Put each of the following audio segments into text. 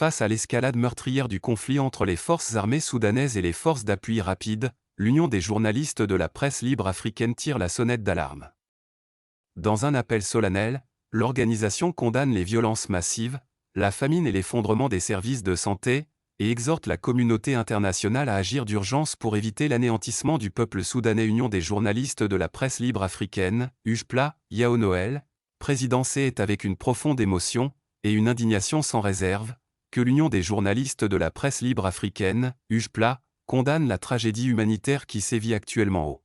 Face à l'escalade meurtrière du conflit entre les forces armées soudanaises et les forces d'appui rapide, l'Union des journalistes de la presse libre africaine tire la sonnette d'alarme. Dans un appel solennel, l'organisation condamne les violences massives, la famine et l'effondrement des services de santé, et exhorte la communauté internationale à agir d'urgence pour éviter l'anéantissement du peuple soudanais. Union des journalistes de la presse libre africaine, UJPLA, Yao Noël, président. C'est avec une profonde émotion, et une indignation sans réserve, que l'Union des journalistes de la presse libre africaine, UJPLA, condamne la tragédie humanitaire qui sévit actuellement au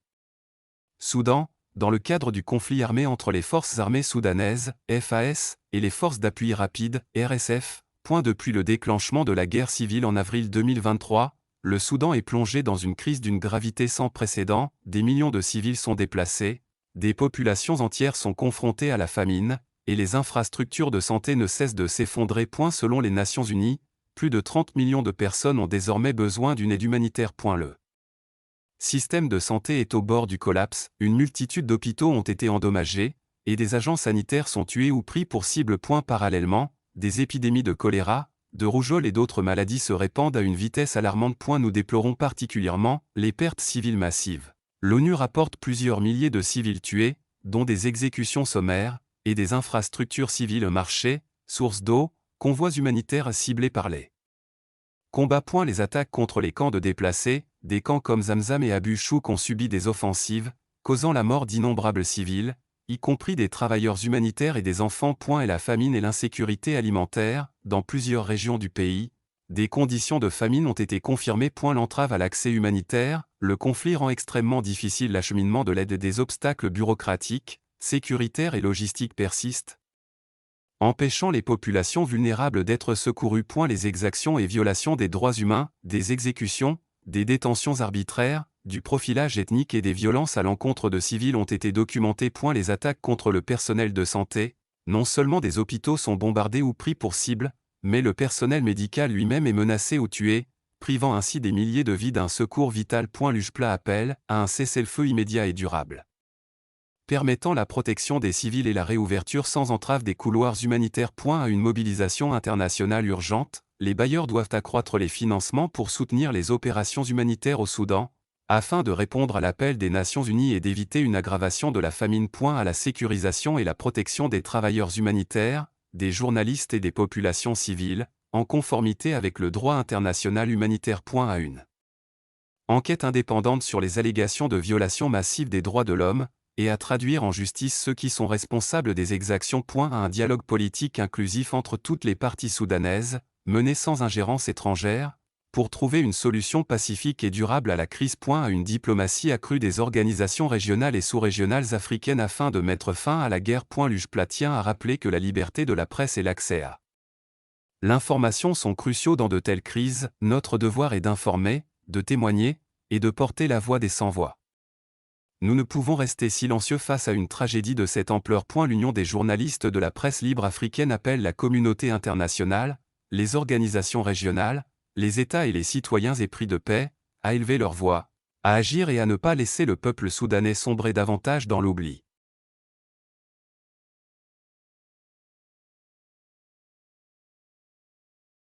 Soudan, dans le cadre du conflit armé entre les forces armées soudanaises, FAS, et les forces d'appui rapide, RSF. Depuis le déclenchement de la guerre civile en avril 2023, le Soudan est plongé dans une crise d'une gravité sans précédent, des millions de civils sont déplacés, des populations entières sont confrontées à la famine, et les infrastructures de santé ne cessent de s'effondrer. Selon les Nations Unies, plus de 30 millions de personnes ont désormais besoin d'une aide humanitaire. Le système de santé est au bord du collapse, une multitude d'hôpitaux ont été endommagés, et des agents sanitaires sont tués ou pris pour cible. Parallèlement, des épidémies de choléra, de rougeole et d'autres maladies se répandent à une vitesse alarmante. Nous déplorons particulièrement les pertes civiles massives. L'ONU rapporte plusieurs milliers de civils tués, dont des exécutions sommaires, et des infrastructures civiles marchées, sources d'eau, convois humanitaires ciblés par les combats. Les attaques contre les camps de déplacés, des camps comme Zamzam et Abu Chouk ont subi des offensives, causant la mort d'innombrables civils, y compris des travailleurs humanitaires et des enfants. Et la famine et l'insécurité alimentaire, dans plusieurs régions du pays, des conditions de famine ont été confirmées. L'entrave à l'accès humanitaire, le conflit rend extrêmement difficile l'acheminement de l'aide et des obstacles bureaucratiques, sécuritaires et logistiques persistent, empêchant les populations vulnérables d'être secourues. Les exactions et violations des droits humains, des exécutions, des détentions arbitraires, du profilage ethnique et des violences à l'encontre de civils ont été documentées. Les attaques contre le personnel de santé, non seulement des hôpitaux sont bombardés ou pris pour cible, mais le personnel médical lui-même est menacé ou tué, privant ainsi des milliers de vies d'un secours vital. L'UJPLA appelle à un cessez-le-feu immédiat et durable, permettant la protection des civils et la réouverture sans entrave des couloirs humanitaires. À une mobilisation internationale urgente, les bailleurs doivent accroître les financements pour soutenir les opérations humanitaires au Soudan, afin de répondre à l'appel des Nations Unies et d'éviter une aggravation de la famine. À la sécurisation et la protection des travailleurs humanitaires, des journalistes et des populations civiles, en conformité avec le droit international humanitaire. À une enquête indépendante sur les allégations de violation massive des droits de l'homme, et à traduire en justice ceux qui sont responsables des exactions. À un dialogue politique inclusif entre toutes les parties soudanaises, mené sans ingérence étrangère, pour trouver une solution pacifique et durable à la crise. À une diplomatie accrue des organisations régionales et sous-régionales africaines afin de mettre fin à la guerre. L'UJPLA tient à rappeler que la liberté de la presse et l'accès à l'information sont cruciaux dans de telles crises. Notre devoir est d'informer, de témoigner, et de porter la voix des sans-voix. Nous ne pouvons rester silencieux face à une tragédie de cette ampleur. L'Union des journalistes de la presse libre africaine appelle la communauté internationale, les organisations régionales, les États et les citoyens épris de paix, à élever leur voix, à agir et à ne pas laisser le peuple soudanais sombrer davantage dans l'oubli.